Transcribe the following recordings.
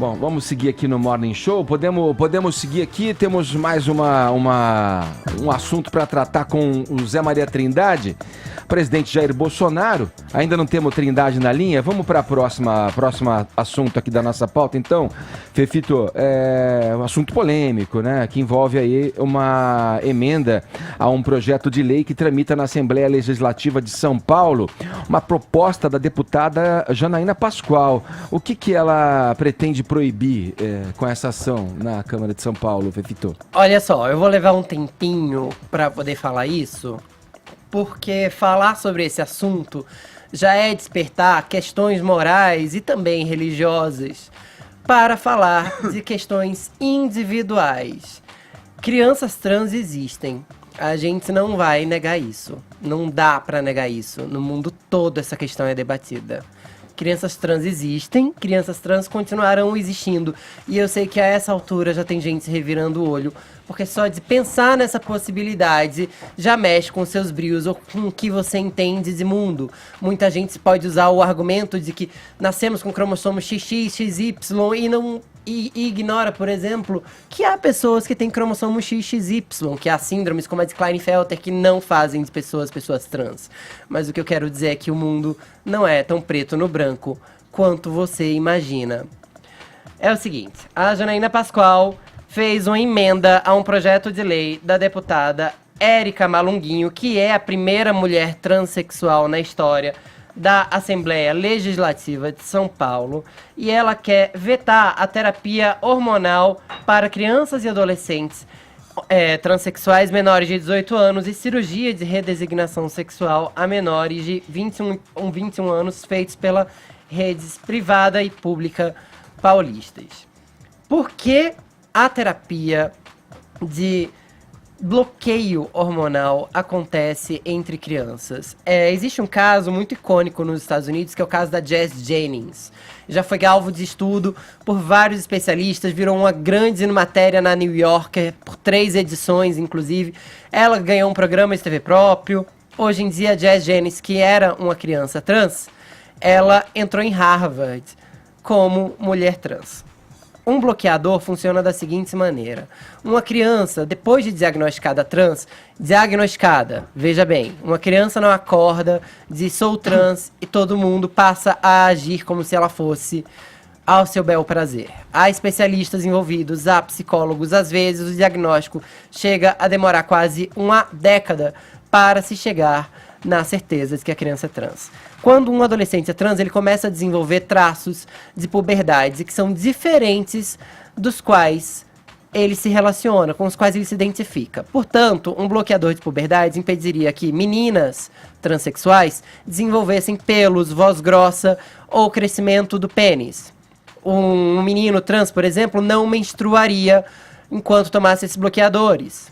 Bom, vamos seguir aqui no Morning Show. Podemos seguir aqui. Temos mais um assunto para tratar com o Zé Maria Trindade, presidente Jair Bolsonaro. Ainda não temos Trindade na linha. Vamos para a próxima assunto aqui da nossa pauta, então. Fefito, um assunto polêmico, né? Que envolve aí uma emenda a um projeto de lei que tramita na Assembleia Legislativa de São Paulo, uma proposta da deputada Janaína Pascoal. O que ela pretende proibir com essa ação na Câmara de São Paulo, Fefito? Olha só, eu vou levar um tempinho para poder falar isso, porque falar sobre esse assunto já é despertar questões morais e também religiosas para falar de questões individuais. Crianças trans existem. A gente não vai negar isso. Não dá para negar isso. No mundo todo essa questão é debatida. Crianças trans existem, crianças trans continuarão existindo. E eu sei que a essa altura já tem gente se revirando o olho, porque só de pensar nessa possibilidade já mexe com seus brios ou com o que você entende de mundo. Muita gente pode usar o argumento de que nascemos com cromossomos XX, XY e ignora, por exemplo, que há pessoas que têm cromossomo XXY, que há síndromes como a de Klinefelter que não fazem de pessoas trans. Mas o que eu quero dizer é que o mundo não é tão preto no branco quanto você imagina. É o seguinte, a Janaína Pascoal fez uma emenda a um projeto de lei da deputada Érica Malunguinho, que é a primeira mulher transexual na história da Assembleia Legislativa de São Paulo, e ela quer vetar a terapia hormonal para crianças e adolescentes transexuais menores de 18 anos e cirurgia de redesignação sexual a menores de 21 anos feitos pela redes privada e pública paulistas. Por que a terapia de bloqueio hormonal acontece entre crianças? Existe um caso muito icônico nos Estados Unidos, que é o caso da Jazz Jennings. Já foi alvo de estudo por vários especialistas, virou uma grande matéria na New Yorker, por 3 edições, inclusive. Ela ganhou um programa de TV próprio. Hoje em dia, a Jazz Jennings, que era uma criança trans, ela entrou em Harvard como mulher trans. Um bloqueador funciona da seguinte maneira. Uma criança, depois de diagnosticada trans, veja bem, uma criança não acorda, diz sou trans e todo mundo passa a agir como se ela fosse ao seu bel prazer. Há especialistas envolvidos, há psicólogos, às vezes o diagnóstico chega a demorar quase uma década para se chegar na certeza de que a criança é trans. Quando um adolescente é trans, ele começa a desenvolver traços de puberdade que são diferentes dos quais ele se relaciona, com os quais ele se identifica. Portanto, um bloqueador de puberdade impediria que meninas transexuais desenvolvessem pelos, voz grossa ou crescimento do pênis. Um menino trans, por exemplo, não menstruaria enquanto tomasse esses bloqueadores.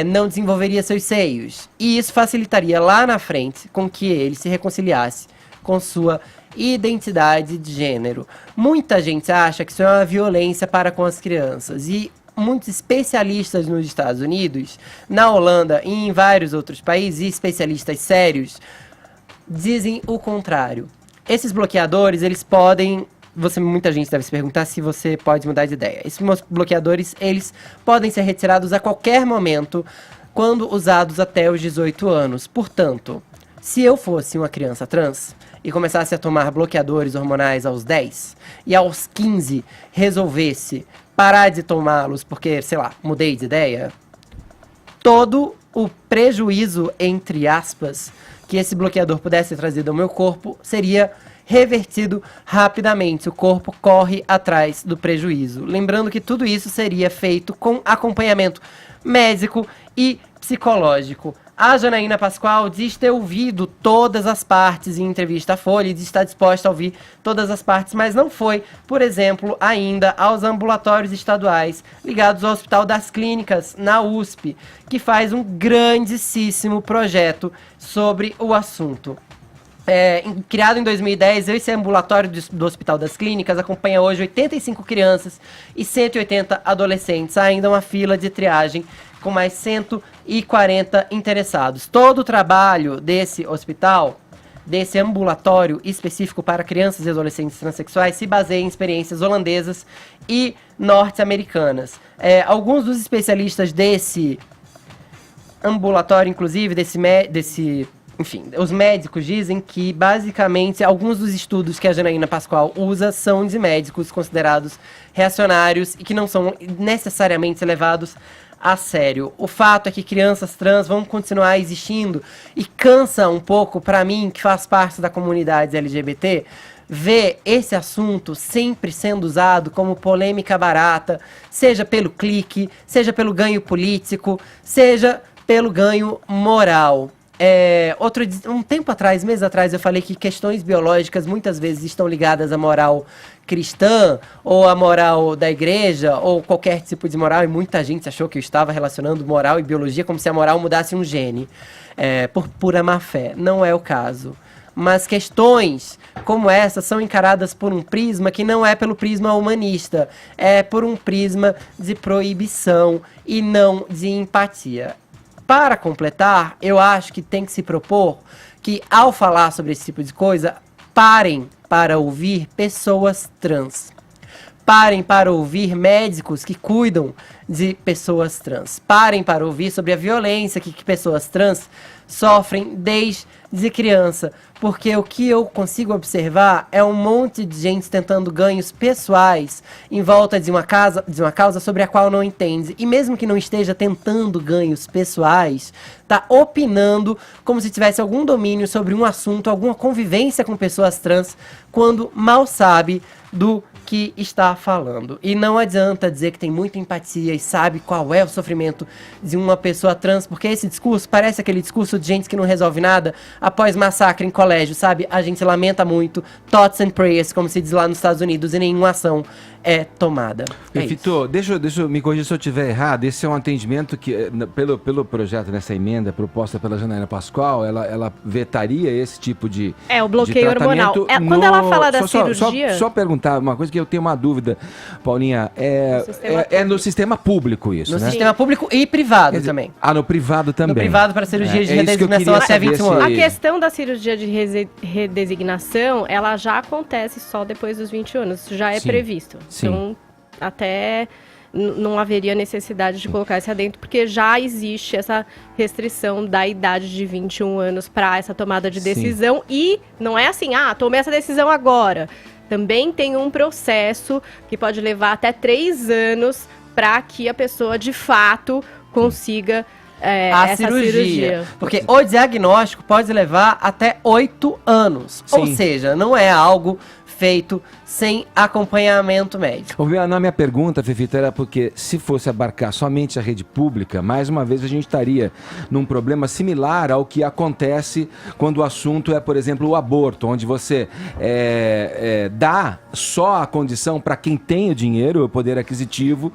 Não desenvolveria seus seios. E isso facilitaria lá na frente com que ele se reconciliasse com sua identidade de gênero. Muita gente acha que isso é uma violência para com as crianças. E muitos especialistas nos Estados Unidos, na Holanda e em vários outros países, e especialistas sérios, dizem o contrário. Esses bloqueadores, eles podem... Muita gente deve se perguntar se você pode mudar de ideia. Esses bloqueadores, eles podem ser retirados a qualquer momento, quando usados até os 18 anos. Portanto, se eu fosse uma criança trans e começasse a tomar bloqueadores hormonais aos 10 e aos 15 resolvesse parar de tomá-los porque, sei lá, mudei de ideia, todo o prejuízo, entre aspas, que esse bloqueador pudesse trazer ao meu corpo seria revertido rapidamente. O corpo corre atrás do prejuízo. Lembrando que tudo isso seria feito com acompanhamento médico e psicológico. A Janaína Pascoal diz ter ouvido todas as partes em entrevista à Folha e diz estar disposta a ouvir todas as partes, mas não foi, por exemplo, ainda aos ambulatórios estaduais ligados ao Hospital das Clínicas, na USP, que faz um grandíssimo projeto sobre o assunto. Criado em 2010, esse ambulatório do Hospital das Clínicas acompanha hoje 85 crianças e 180 adolescentes. Há ainda uma fila de triagem com mais 140 interessados. Todo o trabalho desse hospital desse ambulatório específico para crianças e adolescentes transexuais se baseia em experiências holandesas e norte-americanas. Alguns dos especialistas desse ambulatório, inclusive, enfim, os médicos dizem que, basicamente, alguns dos estudos que a Janaína Pascoal usa são de médicos considerados reacionários e que não são necessariamente levados a sério. O fato é que crianças trans vão continuar existindo e cansa um pouco, pra mim, que faz parte da comunidade LGBT, ver esse assunto sempre sendo usado como polêmica barata, seja pelo clique, seja pelo ganho político, seja pelo ganho moral. Um tempo atrás, meses atrás, eu falei que questões biológicas muitas vezes estão ligadas à moral cristã, ou à moral da igreja, ou qualquer tipo de moral, e muita gente achou que eu estava relacionando moral e biologia como se a moral mudasse um gene, por pura má fé. Não é o caso. Mas questões como essa são encaradas por um prisma que não é pelo prisma humanista, é por um prisma de proibição e não de empatia. Para completar, eu acho que tem que se propor que, ao falar sobre esse tipo de coisa, parem para ouvir pessoas trans. Parem para ouvir médicos que cuidam de pessoas trans. Parem para ouvir sobre a violência que pessoas trans sofrem desde criança. Porque o que eu consigo observar é um monte de gente tentando ganhos pessoais em volta de uma causa sobre a qual não entende. E mesmo que não esteja tentando ganhos pessoais, está opinando como se tivesse algum domínio sobre um assunto, alguma convivência com pessoas trans, quando mal sabe do que está falando. E não adianta dizer que tem muita empatia e sabe qual é o sofrimento de uma pessoa trans, porque esse discurso parece aquele discurso de gente que não resolve nada após massacre em colégio, sabe? A gente lamenta muito, thoughts and prayers, como se diz lá nos Estados Unidos, e nenhuma ação é tomada. Fito, deixa eu me corrigir se eu estiver errado. Esse é um atendimento que, pelo projeto, nessa emenda proposta pela Janaína Pascoal, ela vetaria esse tipo de o bloqueio de hormonal. Quando ela fala da cirurgia... Só perguntar uma coisa que eu tenho uma dúvida, Paulinha. No sistema público isso, no né? sistema público e privado também. No privado também. No privado para cirurgia de redesignação até 21 anos. A questão da cirurgia de redesignação, ela já acontece só depois dos 20 anos. Isso já é previsto. Sim. Então, até não haveria necessidade de colocar isso adentro, porque já existe essa restrição da idade de 21 anos para essa tomada de decisão. E não é assim, tomei essa decisão agora. Também tem um processo que pode levar até 3 anos para que a pessoa, de fato, consiga essa cirurgia. Porque o diagnóstico pode levar até 8 anos. Sim. Ou seja, não é algo feito sem acompanhamento médico. Na minha pergunta, Fefita, era porque se fosse abarcar somente a rede pública, mais uma vez a gente estaria num problema similar ao que acontece quando o assunto é, por exemplo, o aborto, onde você dá só a condição para quem tem o dinheiro, o poder aquisitivo,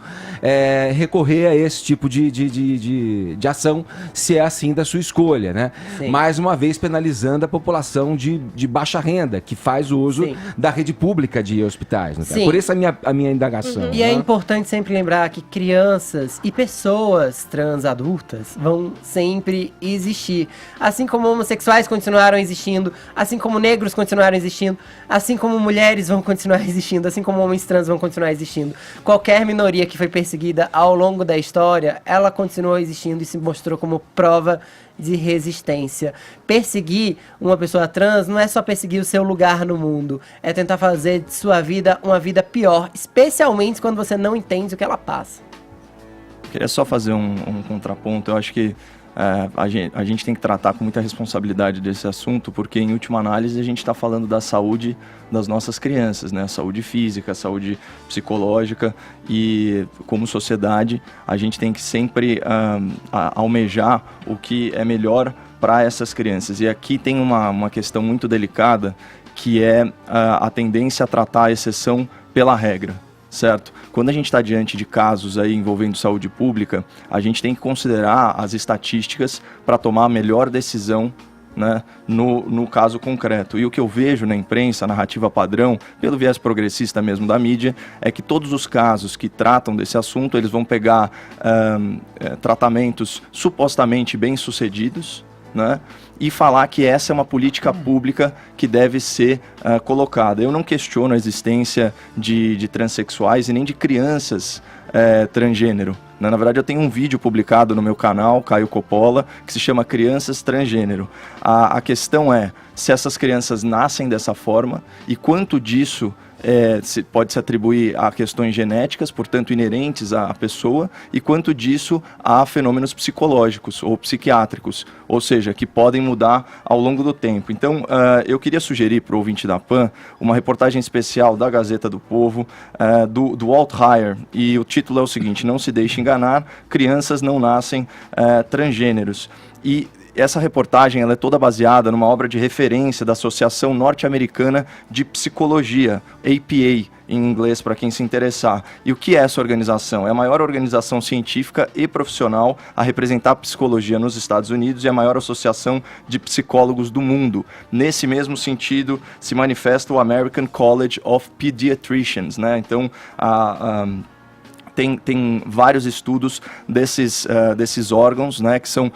recorrer a esse tipo de ação, se é assim da sua escolha, né? Sim. Mais uma vez penalizando a população de baixa renda, que faz o uso da rede pública de hospitais. Né? Por isso a minha indagação. E é importante sempre lembrar que crianças e pessoas trans adultas vão sempre existir. Assim como homossexuais continuaram existindo, assim como negros continuaram existindo, assim como mulheres vão continuar existindo, assim como homens trans vão continuar existindo. Qualquer minoria que foi perseguida ao longo da história, ela continuou existindo e se mostrou como prova de resistência. Perseguir uma pessoa trans não é só perseguir o seu lugar no mundo, é tentar fazer de sua vida uma vida pior, especialmente quando você não entende o que ela passa. Queria só fazer um contraponto. Eu acho que a gente tem que tratar com muita responsabilidade desse assunto, porque em última análise a gente está falando da saúde das nossas crianças, né? Saúde física, saúde psicológica, e como sociedade a gente tem que sempre almejar o que é melhor para essas crianças. E aqui tem uma questão muito delicada, que é a tendência a tratar a exceção pela regra. Certo? Quando a gente está diante de casos aí envolvendo saúde pública, a gente tem que considerar as estatísticas para tomar a melhor decisão, né, no caso concreto. E o que eu vejo na imprensa, a narrativa padrão, pelo viés progressista mesmo da mídia, é que todos os casos que tratam desse assunto, eles vão pegar tratamentos supostamente bem-sucedidos, né? E falar que essa é uma política pública que deve ser colocada. Eu não questiono a existência de transexuais e nem de crianças transgênero. Na verdade, eu tenho um vídeo publicado no meu canal, Caio Coppola, que se chama Crianças Transgênero. A questão é se essas crianças nascem dessa forma e quanto disso pode se atribuir a questões genéticas, portanto inerentes à pessoa, e quanto disso a fenômenos psicológicos ou psiquiátricos, ou seja, que podem mudar ao longo do tempo. Então, eu queria sugerir para o ouvinte da PAN uma reportagem especial da Gazeta do Povo, do Walt Heyer, e o título é o seguinte: Não se deixe enganar, crianças não nascem transgêneros. E essa reportagem ela é toda baseada numa obra de referência da Associação Norte-Americana de Psicologia, APA, em inglês, para quem se interessar. E o que é essa organização? É a maior organização científica e profissional a representar a psicologia nos Estados Unidos e a maior associação de psicólogos do mundo. Nesse mesmo sentido, se manifesta o American College of Pediatricians, né? Então, tem vários estudos desses órgãos, né, que são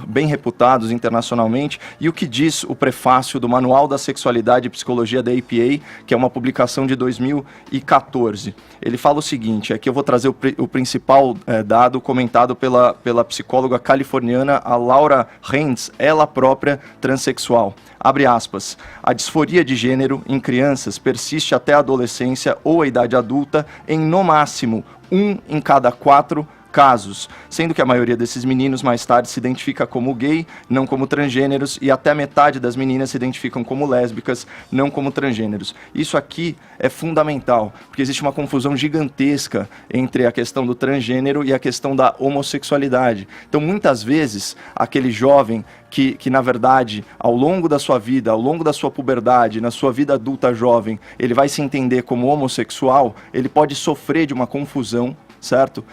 bem reputados internacionalmente, e o que diz o prefácio do Manual da Sexualidade e Psicologia da APA, que é uma publicação de 2014. Ele fala o seguinte, aqui eu vou trazer o principal dado comentado pela psicóloga californiana, a Laura Heinz, ela própria transexual. Abre aspas, a disforia de gênero em crianças persiste até a adolescência ou a idade adulta em, no máximo, 1 em cada 4 casos, sendo que a maioria desses meninos mais tarde se identifica como gay, não como transgêneros, e até metade das meninas se identificam como lésbicas, não como transgêneros. Isso aqui é fundamental, porque existe uma confusão gigantesca entre a questão do transgênero e a questão da homossexualidade. Então, muitas vezes, aquele jovem que na verdade, ao longo da sua vida, ao longo da sua puberdade, na sua vida adulta jovem, ele vai se entender como homossexual, ele pode sofrer de uma confusão, certo?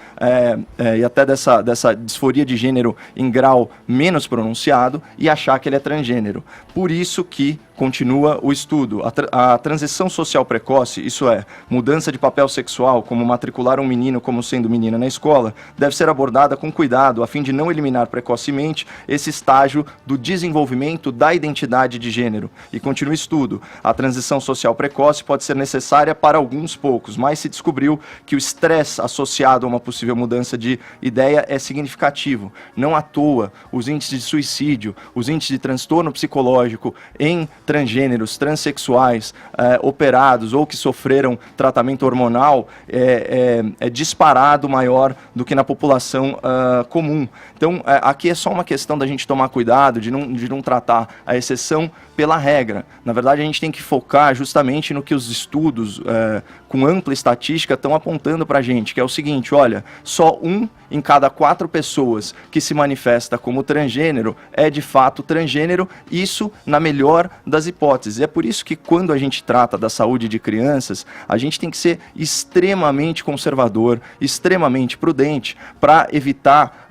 E até dessa disforia de gênero em grau menos pronunciado e achar que ele é transgênero. Por isso que continua o estudo. A transição social precoce, isso é, mudança de papel sexual, como matricular um menino como sendo menina na escola, deve ser abordada com cuidado, a fim de não eliminar precocemente esse estágio do desenvolvimento da identidade de gênero. E continua o estudo. A transição social precoce pode ser necessária para alguns poucos, mas se descobriu que o estresse associado a uma possível mudança de ideia é significativo. Não à toa, os índices de suicídio, os índices de transtorno psicológico em transgêneros, transexuais, operados ou que sofreram tratamento hormonal é disparado maior do que na população comum. Então, aqui é só uma questão da gente tomar cuidado, de não tratar a exceção pela regra. Na verdade, a gente tem que focar justamente no que os estudos com ampla estatística estão apontando para a gente, que é o seguinte, olha, só 1 em cada 4 pessoas que se manifesta como transgênero é de fato transgênero, isso na melhor das hipóteses. É por isso que quando a gente trata da saúde de crianças, a gente tem que ser extremamente conservador, extremamente prudente, para evitar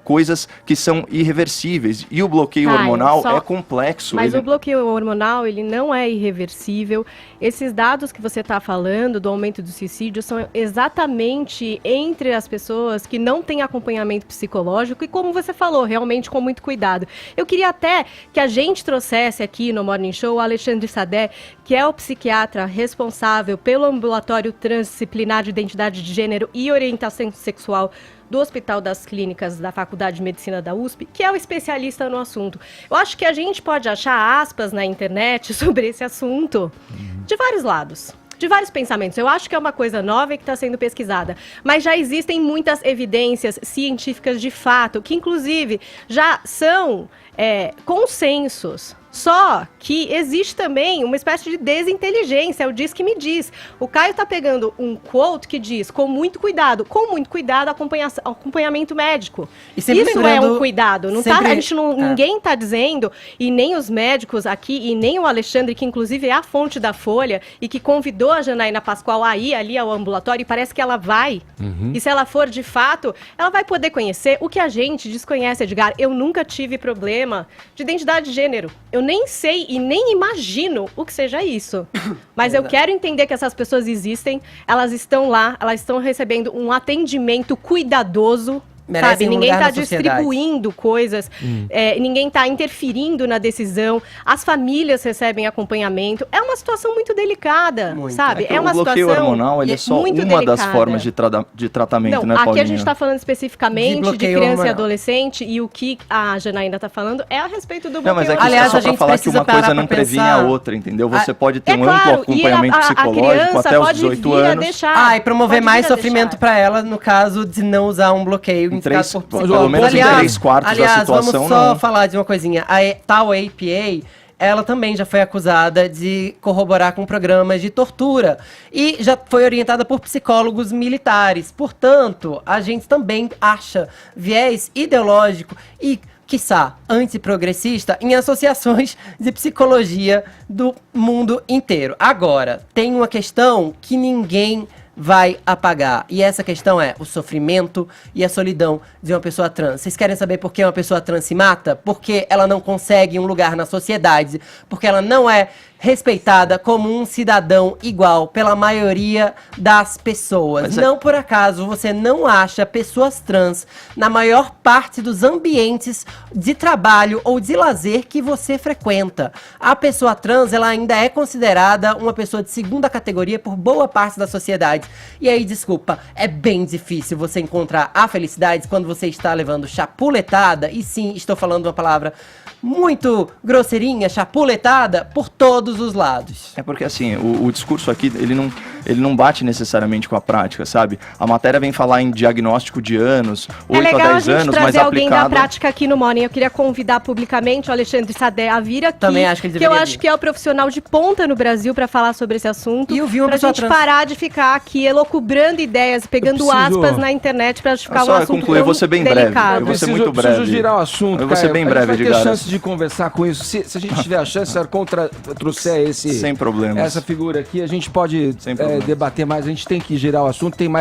coisas que são irreversíveis. E o bloqueio hormonal é complexo. Mas o bloqueio hormonal, ele não é irreversível. Esses dados que você está falando do aumento do suicídio são exatamente entre as pessoas que não têm acompanhamento psicológico e, como você falou, realmente com muito cuidado. Eu queria até que a gente trouxesse aqui no Morning Show o Alexandre Sadé, que é o psiquiatra responsável pelo ambulatório transdisciplinar de identidade de gênero e orientação sexual do Hospital das Clínicas da Faculdade de Medicina da USP, que é o especialista no assunto. Eu acho que a gente pode achar aspas na internet sobre esse assunto de vários lados, de vários pensamentos. Eu acho que é uma coisa nova e que está sendo pesquisada, mas já existem muitas evidências científicas de fato, que inclusive já são consensos. Só que existe também uma espécie de desinteligência, é o diz que me diz. O Caio tá pegando um quote que diz, com muito cuidado, acompanhamento médico. Isso é um cuidado. Não sempre, ninguém tá dizendo, e nem os médicos aqui, e nem o Alexandre, que inclusive é a fonte da Folha, e que convidou a Janaína Pascoal a ir ali ao ambulatório, e parece que ela vai. Uhum. E se ela for de fato, ela vai poder conhecer o que a gente desconhece, Edgar. Eu nunca tive problema de identidade de gênero. Eu nem sei e nem imagino o que seja isso. Mas eu quero entender que essas pessoas existem, elas estão lá, elas estão recebendo um atendimento cuidadoso merecem Sabe, um ninguém lugar tá na sociedade. distribuindo coisas, ninguém tá interferindo na decisão, as famílias recebem acompanhamento. É uma situação muito delicada, Muito. sabe? É uma o bloqueio situação hormonal ele é só muito uma das delicada. formas de tratamento, Não, né, aqui Paulinho? a gente está falando De especificamente de bloqueio criança e hormonal. adolescente, e o que a Janaína está falando é a respeito do Não, mas bloqueio é que Aliás, isso é a só pra gente falar que precisa uma coisa parar não pra previne pensar. a outra, entendeu? Você pode ter É um claro, amplo acompanhamento a psicológico criança até os pode 18 vir a anos. deixar, E promover pode mais vir a sofrimento deixar. pra ela no caso de não usar um bloqueio Em três- indicado por pelo psicólogo. menos em 3/4 da aliás, situação, vamos só não. falar de uma coisinha. A tal APA, ela também já foi acusada de corroborar com programas de tortura e já foi orientada por psicólogos militares. Portanto, a gente também acha viés ideológico e, quiçá, antiprogressista em associações de psicologia do mundo inteiro. Agora, tem uma questão que ninguém vai apagar. E essa questão é o sofrimento e a solidão de uma pessoa trans. Vocês querem saber por que uma pessoa trans se mata? Porque ela não consegue um lugar na sociedade, porque ela não é respeitada como um cidadão igual pela maioria das pessoas. Mas não por acaso você não acha pessoas trans na maior parte dos ambientes de trabalho ou de lazer que você frequenta. A pessoa trans, ela ainda é considerada uma pessoa de segunda categoria por boa parte da sociedade. E aí, desculpa, é bem difícil você encontrar a felicidade quando você está levando chapuletada, e sim, estou falando uma palavra muito grosseirinha, chapuletada, por todos os lados. É porque assim, o discurso aqui, ele não bate necessariamente com a prática, sabe? A matéria vem falar em diagnóstico de anos, 8 É legal a a 10 gente anos, mas trazer alguém da aplicado... prática aqui no Morning. Eu queria convidar publicamente o Alexandre Sadé a vir aqui. Também acho que ele eu deveria acho vir. que é o profissional de ponta no Brasil para falar sobre esse assunto. E eu vi uma pra pessoa gente trans. parar de ficar aqui elocubrando ideias, pegando preciso- aspas na internet para ficar um Só assunto concluir, eu vou ser bem breve. delicado. Eu vou ser muito Preciso breve. girar o assunto, Eu vou ser Caio. bem A gente breve, vai ter Edgar. chance de conversar com isso. Se a gente tiver a chance, se trouxer Sem problemas. essa figura aqui, a gente pode Sem problemas. debater mais. A gente tem que girar o assunto, tem mais